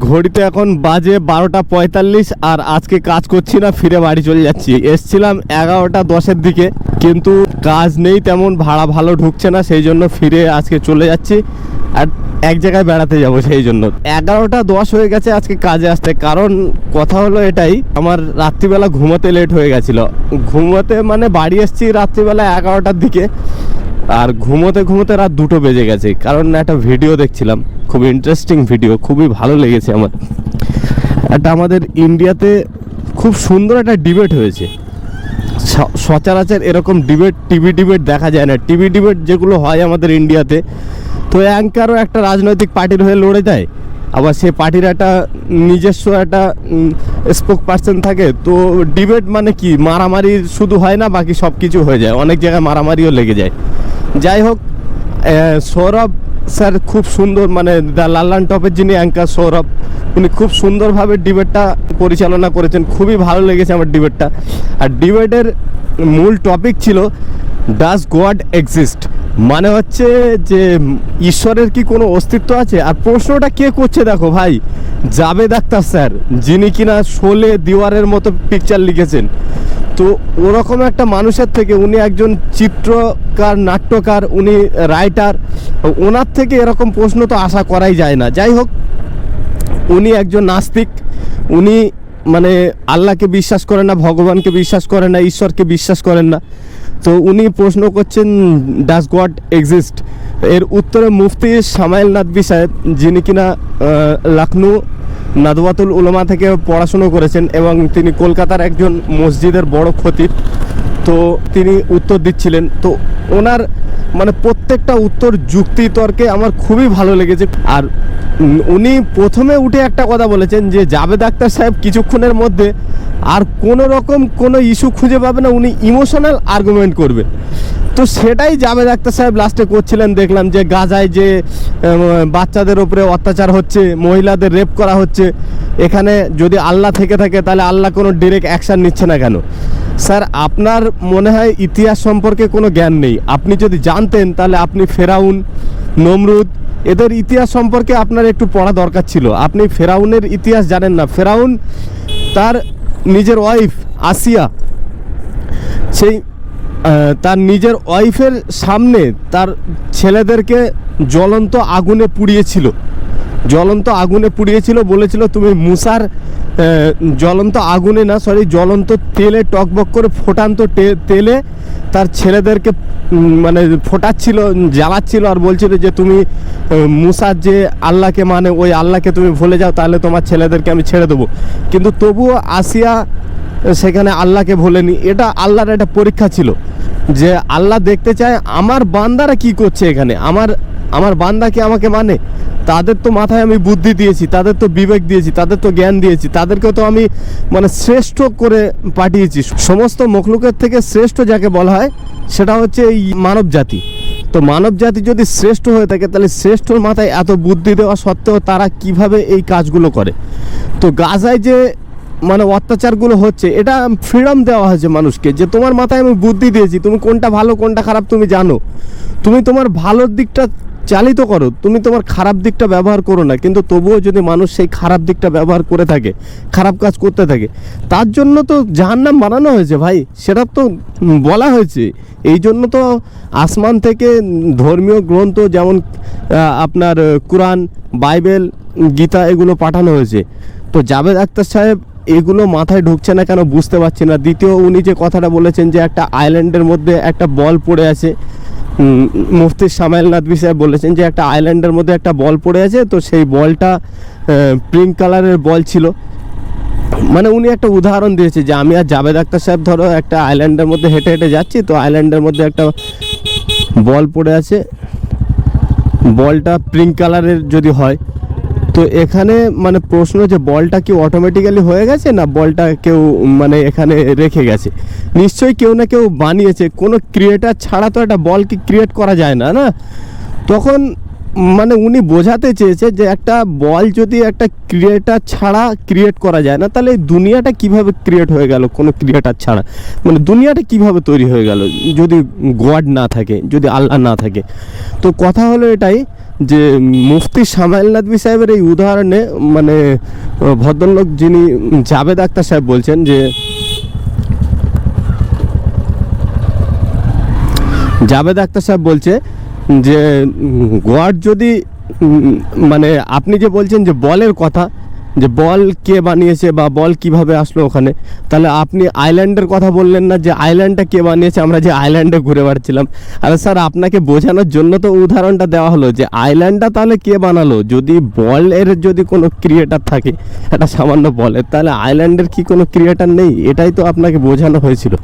ঘড়িতে এখন বাজে 12:45 আর আজকে কাজ করছি না, ফিরে বাড়ি চলে যাচ্ছি। এসছিলাম 11:10-এর দিকে, কিন্তু কাজ নেই তেমন, ভাড়া ভালো ঢুকছে না, সেই জন্য ফিরে আজকে চলে যাচ্ছি আর এক জায়গায় বেড়াতে যাব। সেই জন্য 11:10 হয়ে গেছে আজকে কাজে আসতে। কারণ কথা হলো এটাই, আমার রাত্রিবেলা ঘুমোতে লেট হয়ে গেছিলো। ঘুমোতে মানে বাড়ি এসছি রাত্রিবেলা 11টার দিকে, আর ঘুমোতে ঘুমোতে রাত 2টো বেজে গেছে। কারণ একটা ভিডিও দেখছিলাম, খুব ইন্টারেস্টিং ভিডিও, খুবই ভালো লেগেছে আমার। একটা আমাদের ইন্ডিয়াতে খুব সুন্দর একটা ডিবেট হয়েছে। সচরাচর এরকম ডিবেট, টিভি ডিবেট দেখা যায় না। টিভি ডিবেট যেগুলো হয় আমাদের ইন্ডিয়াতে, তো অ্যাঙ্কারও একটা রাজনৈতিক পার্টির হয়ে লড়ে যায়, আবার সে পার্টির একটা নিজস্ব একটা স্পোক পার্সন থাকে। তো ডিবেট মানে কি, মারামারি শুধু হয় না, বাকি সব কিছু হয়ে যায়, অনেক জায়গায় মারামারিও লেগে যায়। যাই হোক, সৌরভ স্যার খুব সুন্দর, মানে দ্য লাল্লান টপের যিনি অ্যাঙ্কার সৌরভ, উনি খুব সুন্দরভাবে ডিবেটটা পরিচালনা করেছেন। খুবই ভালো লেগেছে আমার ডিবেটটা। আর ডিবেটের মূল টপিক ছিল ডাজ গড এক্সিস্ট, মানে হচ্ছে যে ঈশ্বরের কি কোনো অস্তিত্ব আছে। আর প্রশ্নটা কে করছে দেখো ভাই, জাভেদ আখতার স্যার, যিনি কিনা শোলে দিওয়ারের মতো পিকচার লিখেছেন। তো ওরকম একটা মানুষের থেকে, উনি একজন চিত্রকার, নাট্যকার, উনি রাইটার, ওনার থেকে এরকম প্রশ্ন তো আশা করাই যায় না। যাই হোক, উনি একজন নাস্তিক, উনি মানে আল্লাহকে বিশ্বাস করেন না, ভগবানকে বিশ্বাস করেন না, ঈশ্বরকে বিশ্বাস করেন না। তো উনি প্রশ্ন করছেন ডাজ গড এক্সিস্ট। এর উত্তরে মুফতি সামাইল নাদভি সাহেব, যিনি কিনা লখনউ নাদওয়াতুল উলামা থেকে পড়াশুনো করেছেন এবং তিনি কলকাতার একজন মসজিদের বড় খতিব, তো তিনি উত্তর দিচ্ছিলেন। তো ওনার মানে প্রত্যেকটা উত্তর যুক্তি তর্কে আমার খুবই ভালো লেগেছে। আর উনি প্রথমে উঠে একটা কথা বলেছেন যে জাভেদ আখতার সাহেব কিছুক্ষণের মধ্যে আর কোনো রকম কোনো ইস্যু খুঁজে পাবে না, উনি ইমোশনাল আর্গুমেন্ট করবে। তো সেটাই জাভেদ আখতার সাহেব লাস্টে করছিলেন। দেখলাম যে গাজায় যে বাচ্চাদের ওপরে অত্যাচার হচ্ছে, মহিলাদের রেপ করা হচ্ছে, এখানে যদি আল্লাহ থেকে থাকে তাহলে আল্লাহ কোনো ডিরেক্ট অ্যাকশান নিচ্ছে না কেন? স্যার, আপনার মনে হয় ইতিহাস সম্পর্কে কোনো জ্ঞান নেই। আপনি যদি জানতেন তাহলে আপনি ফেরাউন, নমরুদ, এদের ইতিহাস সম্পর্কে আপনার একটু পড়া দরকার ছিল। আপনি ফেরাউনের ইতিহাস জানেন না। ফেরাউন তার নিজের ওয়াইফ আসিয়া, সেই তার নিজের ওয়াইফের সামনে তার ছেলেদেরকে জ্বলন্ত আগুনে পুড়িয়েছিল। জ্বলন্ত আগুনে পুড়িয়েছিল, বলেছিল তুমি মুসার জ্বলন্ত আগুনে না, সরি জ্বলন্ত তেলে, টকবক করে ফোটান্ত তেলে তার ছেলেদেরকে মানে ফোটাচ্ছিল, জ্বালাচ্ছিল, আর বলছিল যে তুমি মুসার যে আল্লাহকে মানে ওই আল্লাহকে তুমি ভুলে যাও, তাহলে তোমার ছেলেদেরকে আমি ছেড়ে দেবো। কিন্তু তবুও আসিয়া সেখানে আল্লাহকে ভোলেনি। এটা আল্লাহর একটা পরীক্ষা ছিল যে আল্লাহ দেখতে চায় আমার বান্দারা কি করছে এখানে, আমার বান্দা কি আমাকে মানে। তাদের তো মাথায় আমি বুদ্ধি দিয়েছি, তাদের তো বিবেক দিয়েছি, তাদের তো জ্ঞান দিয়েছি, তাদেরকে তো আমি মানে শ্রেষ্ঠ করে পাঠিয়েছি। সমস্ত মখলুকের থেকে শ্রেষ্ঠ যাকে বলা হয় সেটা হচ্ছে এই মানব জাতি। তো মানব জাতি যদি শ্রেষ্ঠ হয়ে থাকে, তাহলে শ্রেষ্ঠর মাথায় এত বুদ্ধি দেওয়া সত্ত্বেও তারা কিভাবে এই কাজগুলো করে। তো গাজায় যে মানে অত্যাচারগুলো হচ্ছে, এটা ফ্রিডম দেওয়া হয়েছে মানুষকে, যে তোমার মাথায় আমি বুদ্ধি দিয়েছি, তুমি কোনটা ভালো কোনটা খারাপ তুমি জানো, তুমি তোমার ভালোর দিকটা চালিত করো, তুমি তোমার খারাপ দিকটা ব্যবহার করো না। কিন্তু তবুও যদি মানুষ সেই খারাপ দিকটা ব্যবহার করে থাকে, খারাপ কাজ করতে থাকে, তার জন্য তো জাহান্নাম বানানো হয়েছে ভাই, সেটা তো বলা হয়েছে। এই জন্য তো আসমান থেকে ধর্মীয় গ্রন্থ যেমন আপনার কোরআন, বাইবেল, গীতা, এগুলো পাঠানো হয়েছে। তো জাভেদ আখতার সাহেব এগুলো মাথায় ঢুকছে না কেন বুঝতে পারছি না। দ্বিতীয়, উনি যে কথাটা বলেছেন যে একটা আইল্যান্ডের মধ্যে একটা বল পড়ে আছে, মুফতি সামাইল নাদভি সাহেব বলেছেন যে একটা আইল্যান্ডের মধ্যে একটা বল পড়ে আছে, তো সেই বলটা পিঙ্ক কালারের বল ছিল। মানে উনি একটা উদাহরণ দিয়েছে যে আমি আর জাভেদ আখতার সাহেব ধরো একটা আইল্যান্ডের মধ্যে হেঁটে হেঁটে যাচ্ছি, তো আইল্যান্ডের মধ্যে একটা বল পড়ে আছে, বলটা পিঙ্ক কালারের যদি হয়, তো এখানে মানে প্রশ্ন যে বলটা কি অটোমেটিক্যালি হয়ে গেছে না বলটা কেউ মানে এখানে রেখে গেছে? নিশ্চয়ই কেউ না কেউ বানিয়েছে, কোনো ক্রিয়েটার ছাড়া তো একটা বলকে ক্রিয়েট করা যায় না, না? তখন মানে উনি বোঝাতে চেয়েছে যে একটা বল যদি একটা ক্রিয়েটার ছাড়া ক্রিয়েট করা যায় না, তাহলে এই দুনিয়াটা কিভাবে ক্রিয়েট হয়ে গেল কোনো ক্রিয়েটার ছাড়া? মানে দুনিয়াটা কিভাবে তৈরি হয়ে গেল যদি গড না থাকে, যদি আল্লাহ না থাকে? তো কথা হলো এটাই যে মুফতি সামাইল নাদভী সাহেবের এই উদাহরণে মানে ভদ্রলোক যিনি জাভেদ আখতার সাহেব বলছেন যে জাভেদ আখতার সাহেব বলছে যে গড যদি মানে আপনি যে বলছেন যে বলের কথা, যে বল কে বানিয়েছে বা বল কিভাবে আসলো ওখানে, তাহলে আপনি আইল্যান্ডের কথা বললেন না যে আইল্যান্ডটা কে বানিয়েছে, আমরা যে আইল্যান্ডে ঘুরে বেড়াচ্ছিলাম। আরে স্যার, আপনাকে বোঝানোর জন্য তো উদাহরণটা দেওয়া হলো যে আইল্যান্ডটা তাহলে কে বানালো? যদি বলের যদি কোনো ক্রিয়েটার থাকে, একটা সামান্য বলের, তাহলে আইল্যান্ডের কি কোনো ক্রিয়েটার নেই? এটাই তো আপনাকে বোঝানো হয়েছিল।